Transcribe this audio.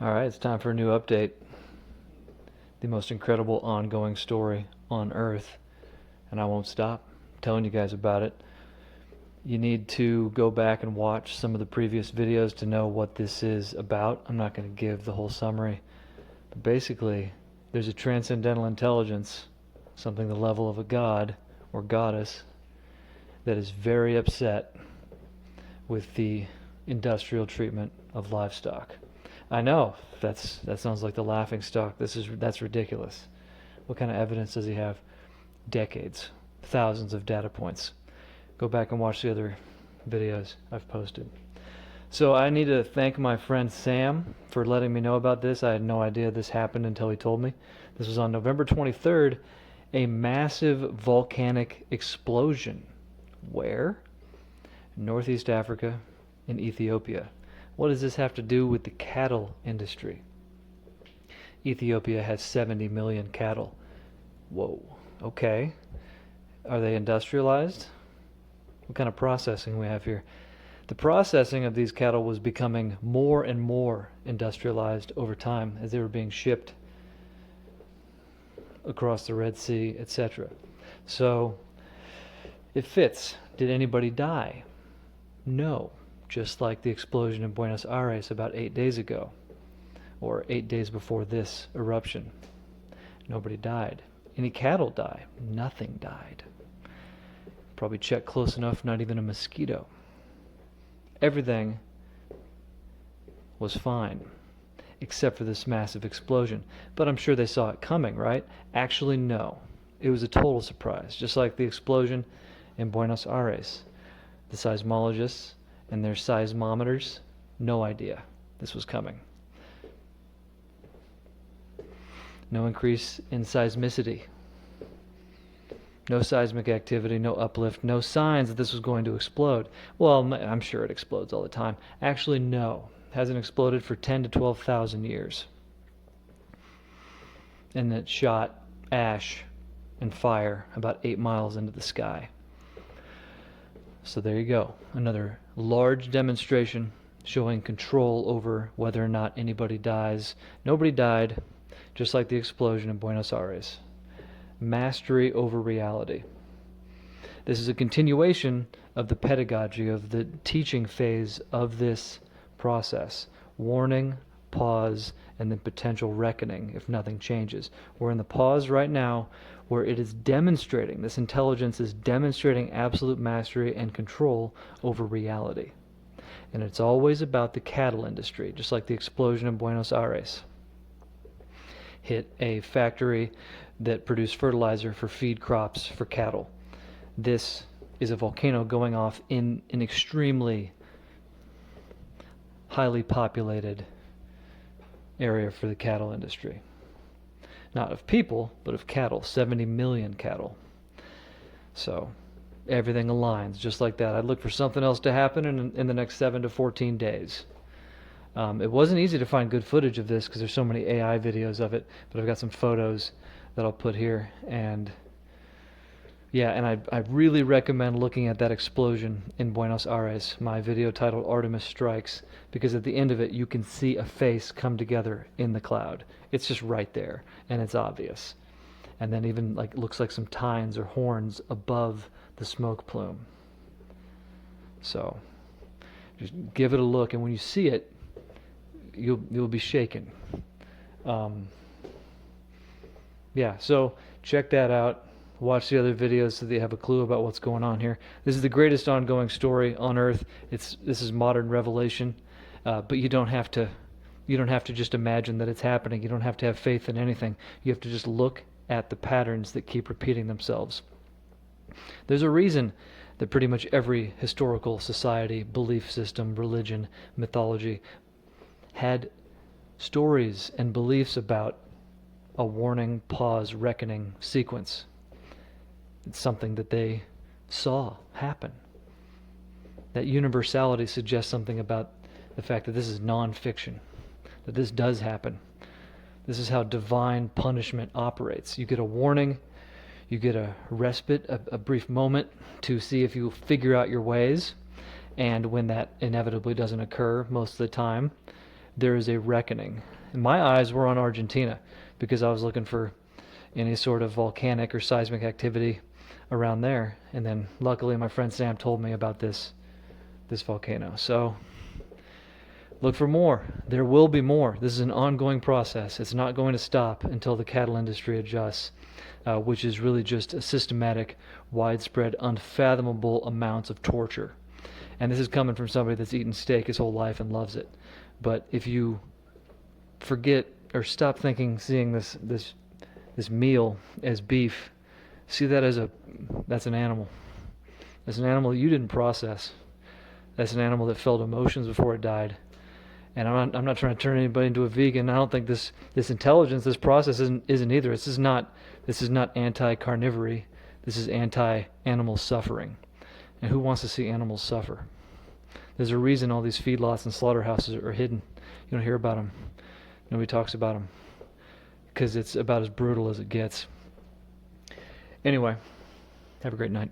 All right, it's time for a new update. The most incredible ongoing story on Earth, and I won't stop telling you guys about it. You need to go back and watch some of the previous videos to know what this is about. I'm not going to give the whole summary, but basically, there's a transcendental intelligence, something the level of a god or goddess, that is very upset with the industrial treatment of livestock. I know that sounds like the laughing stock. That's ridiculous. What kind of evidence does he have? Decades, thousands of data points. Go back and watch the other videos I've posted. So I need to thank my friend Sam for letting me know about this. I had no idea this happened until he told me. This was on November 23rd, a massive volcanic explosion. Where? Northeast Africa, in Ethiopia. What does this have to do with the cattle industry? Ethiopia has 70 million cattle. Whoa, okay. Are they industrialized? What kind of processing we have here? The processing of these cattle was becoming more and more industrialized over time as they were being shipped across the Red Sea, etc. So it fits. Did anybody die? No. Just like the explosion in Buenos Aires about 8 days ago, or 8 days before this eruption. Nobody died. Any cattle die? Nothing died. Probably checked close enough, not even a mosquito. Everything was fine, except for this massive explosion. But I'm sure they saw it coming, right? Actually, no. It was a total surprise, just like the explosion in Buenos Aires. The seismologists and their seismometers, no idea this was coming. No increase in seismicity. No seismic activity, no uplift, no signs that this was going to explode. Well, I'm sure it explodes all the time. Actually, no. It hasn't exploded for 10 to 12,000 years. And it shot ash and fire about 8 miles into the sky. So there you go. Another large demonstration showing control over whether or not anybody dies. Nobody died, just like the explosion in Buenos Aires. Mastery over reality. This is a continuation of the pedagogy, of the teaching phase of this process. Warning, pause, and then potential reckoning if nothing changes. We're in the pause right now where it is demonstrating, this intelligence is demonstrating absolute mastery and control over reality. And it's always about the cattle industry, just like the explosion in Buenos Aires. Hit a factory that produced fertilizer for feed crops for cattle. This is a volcano going off in an extremely highly populated area for the cattle industry. Not of people, but of cattle. 70 million cattle. So everything aligns just like that. I'd look for something else to happen in the next 7 to 14 days. It wasn't easy to find good footage of this because there's so many AI videos of it, but I've got some photos that I'll put here. And yeah, and I really recommend looking at that explosion in Buenos Aires, my video titled Artemis Strikes, because at the end of it you can see a face come together in the cloud. It's just right there, and it's obvious. And then even like looks like some tines or horns above the smoke plume. So just give it a look, and when you see it, you'll be shaken. Yeah, so check that out. Watch the other videos so that you have a clue about what's going on here. This is the greatest ongoing story on Earth. This is modern revelation, but you don't have to just imagine that it's happening. You don't have to have faith in anything. You have to just look at the patterns that keep repeating themselves. There's a reason that pretty much every historical society, belief system, religion, mythology had stories and beliefs about a warning, pause, reckoning sequence. It's something that they saw happen. That universality suggests something about the fact that this is non-fiction, that this does happen. This is how divine punishment operates. You get a warning, you get a respite, a brief moment to see if you figure out your ways, and when that inevitably doesn't occur most of the time, there is a reckoning. And my eyes were on Argentina because I was looking for any sort of volcanic or seismic activity around there. And then luckily my friend Sam told me about this volcano. So look for more. There will be more. This is an ongoing process. It's not going to stop until the cattle industry adjusts, which is really just a systematic, widespread, unfathomable amounts of torture. And this is coming from somebody that's eaten steak his whole life and loves it. But if you forget or stop seeing this meal as beef, see that as that's an animal. That's an animal that you didn't process. That's an animal that felt emotions before it died. And I'm not trying to turn anybody into a vegan. I don't think this intelligence, this process isn't either. This is not anti-carnivory. This is anti-animal suffering. And who wants to see animals suffer? There's a reason all these feedlots and slaughterhouses are hidden. You don't hear about them. Nobody talks about them because it's about as brutal as it gets. Anyway, have a great night.